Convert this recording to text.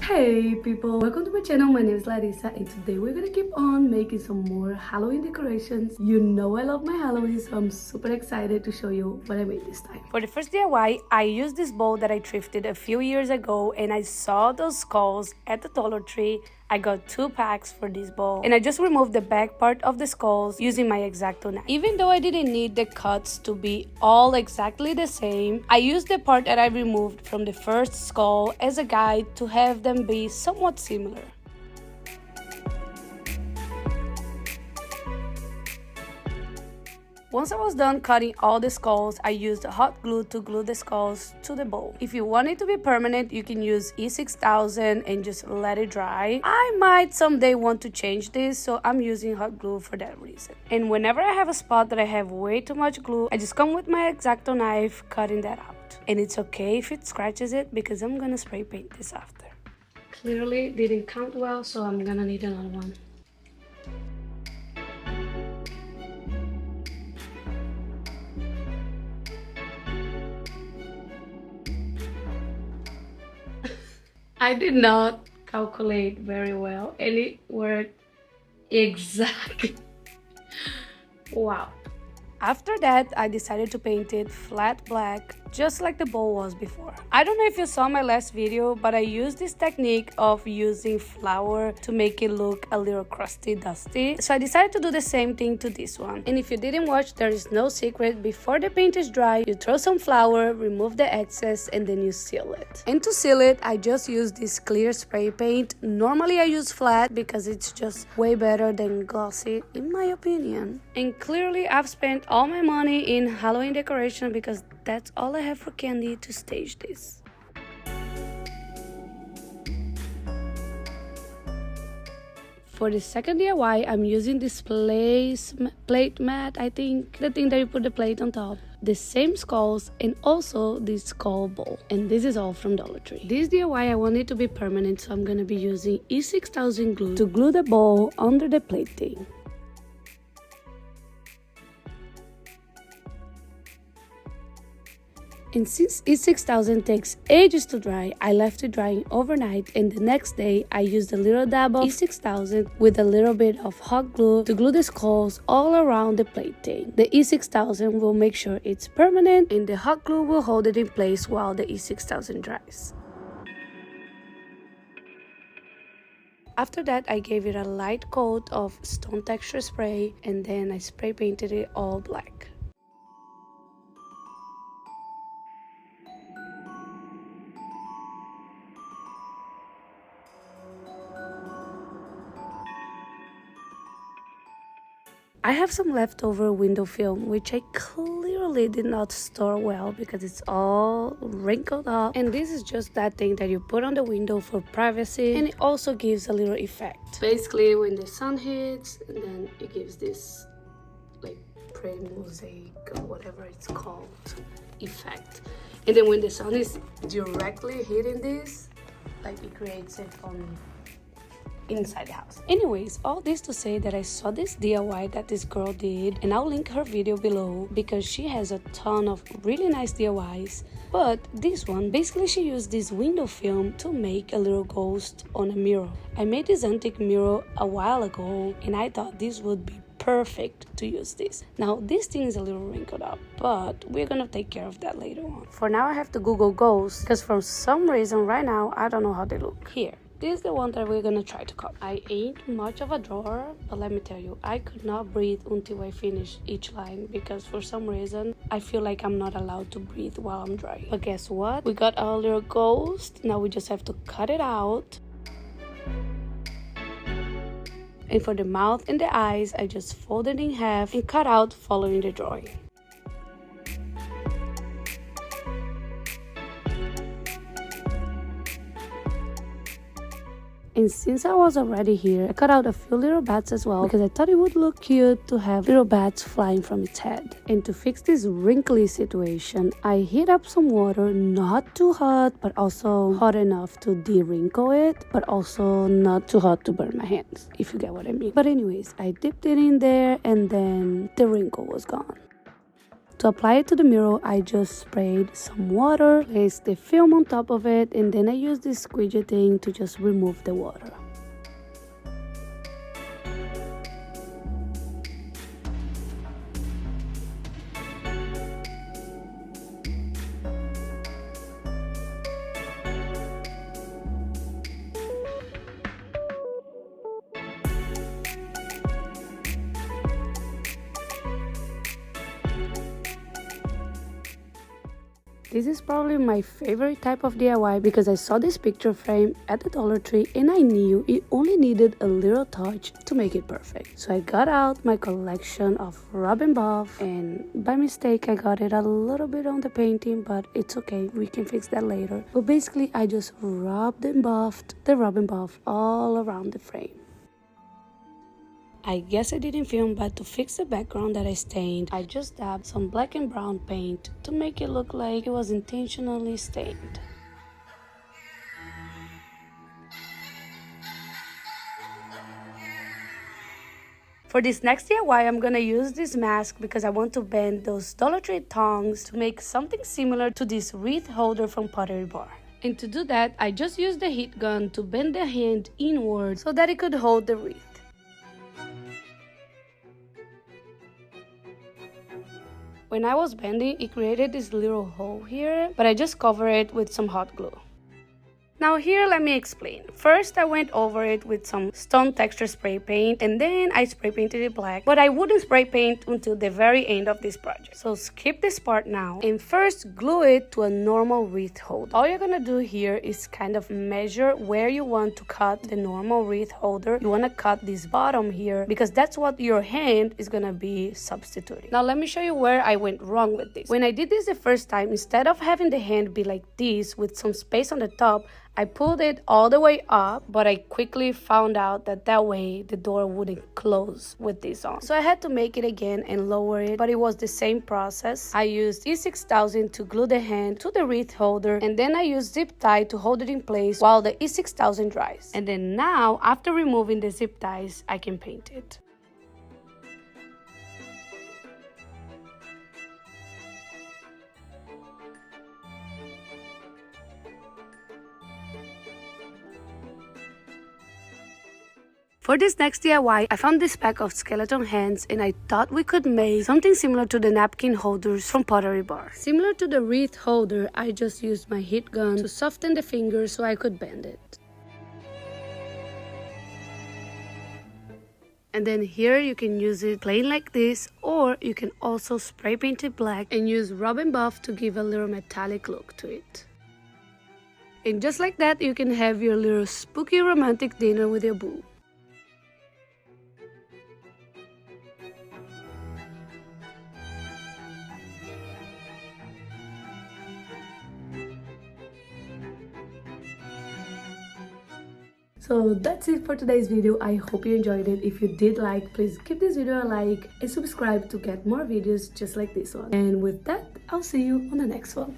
Hey people, welcome to my channel. My name is Larissa and today we're gonna keep on making some more Halloween decorations. You know I love my Halloween, so I'm super excited to show you what I made this time. For the first DIY, I used this bowl that I thrifted a few years ago and I saw those skulls at the Dollar Tree. I got 2 packs for this bowl and I just removed the back part of the skulls using my X-Acto knife. Even though I didn't need the cuts to be all exactly the same, I used the part that I removed from the first skull as a guide to have them be somewhat similar. Once I was done cutting all the skulls, I used hot glue to glue the skulls to the bowl. If you want it to be permanent, you can use E6000 and just let it dry. I might someday want to change this, so I'm using hot glue for that reason. And whenever I have a spot that I have way too much glue, I just come with my X-Acto knife cutting that out. And it's okay if it scratches it because I'm gonna spray paint this after. Clearly didn't count well, so I'm gonna need another one. I did not calculate very well and it worked exactly. Wow. After that, I decided to paint it flat black, just like the bowl was before. I don't know if you saw my last video, but I used this technique of using flour to make it look a little crusty, dusty. So I decided to do the same thing to this one. And if you didn't watch, there is no secret. Before the paint is dry, you throw some flour, remove the excess, and then you seal it. And to seal it, I just use this clear spray paint. Normally I use flat because it's just way better than glossy, in my opinion. And clearly I've spent all my money in Halloween decoration because that's all I have for candy to stage this. For the second DIY, I'm using this plate mat, I think, the thing that you put the plate on top. The same skulls and also this skull bowl, and this is all from Dollar Tree. This DIY I want it to be permanent, so I'm gonna be using E6000 glue to glue the bowl under the plate thing. And since E6000 takes ages to dry, I left it drying overnight, and the next day I used a little dab of E6000 with a little bit of hot glue to glue the skulls all around the plate thing. The E6000 will make sure it's permanent and the hot glue will hold it in place while the E6000 dries. After that, I gave it a light coat of stone texture spray and then I spray painted it all black. I have some leftover window film, which I clearly did not store well because it's all wrinkled up. And this is just that thing that you put on the window for privacy, and it also gives a little effect. Basically, when the sun hits, and then it gives this like pretty mosaic or whatever it's called effect. And then when the sun is directly hitting this, like it creates it on inside the house. Anyways, all this to say that I saw this DIY that this girl did, and I'll link her video below because she has a ton of really nice DIYs. But this one, basically she used this window film to make a little ghost on a mirror. I made this antique mirror a while ago and I thought this would be perfect to use this. Now this thing is a little wrinkled up, but we're gonna take care of that later on. For now I have to Google ghosts because for some reason right now I don't know how they look. Here, this is the one that we're gonna try to cut. I ain't much of a drawer, but let me tell you, I could not breathe until I finished each line because for some reason I feel like I'm not allowed to breathe while I'm drawing. But guess what? We got our little ghost. Now we just have to cut it out. And for the mouth and the eyes, I just folded in half and cut out following the drawing. And since I was already here, I cut out a few little bats as well because I thought it would look cute to have little bats flying from its head. And to fix this wrinkly situation, I heat up some water, not too hot, but also hot enough to de-wrinkle it, but also not too hot to burn my hands, if you get what I mean. But anyways, I dipped it in there and then the wrinkle was gone. To apply it to the mirror, I just sprayed some water, placed the film on top of it, and then I used this squeegee thing to just remove the water. This is probably my favorite type of DIY because I saw this picture frame at the Dollar Tree and I knew it only needed a little touch to make it perfect. So I got out my collection of rub and buff, and by mistake I got it a little bit on the painting, but it's okay, we can fix that later. But basically I just rubbed and buffed the rub and buff all around the frame. I guess I didn't film, but to fix the background that I stained, I just dabbed some black and brown paint to make it look like it was intentionally stained. For this next DIY, I'm gonna use this mask because I want to bend those Dollar Tree tongs to make something similar to this wreath holder from Pottery Barn. And to do that, I just used the heat gun to bend the hand inward so that it could hold the wreath. When I was bending, it created this little hole here, but I just covered it with some hot glue. Now here, let me explain. First, I went over it with some stone texture spray paint, and then I spray painted it black, but I wouldn't spray paint until the very end of this project. So skip this part now, and first glue it to a normal wreath holder. All you're gonna do here is kind of measure where you want to cut the normal wreath holder. You wanna cut this bottom here, because that's what your hand is gonna be substituting. Now let me show you where I went wrong with this. When I did this the first time, instead of having the hand be like this with some space on the top, I pulled it all the way up, but I quickly found out that way the door wouldn't close with this on. So I had to make it again and lower it, but it was the same process. I used E6000 to glue the hand to the wreath holder, and then I used zip tie to hold it in place while the E6000 dries. And then now, after removing the zip ties, I can paint it. For this next DIY, I found this pack of skeleton hands and I thought we could make something similar to the napkin holders from Pottery Barn. Similar to the wreath holder, I just used my heat gun to soften the fingers so I could bend it. And then here you can use it plain like this, or you can also spray paint it black and use rub and buff to give a little metallic look to it. And just like that, you can have your little spooky romantic dinner with your boo. So that's it for today's video. I hope you enjoyed it. If you did like, please give this video a like and subscribe to get more videos just like this one. And with that, I'll see you on the next one.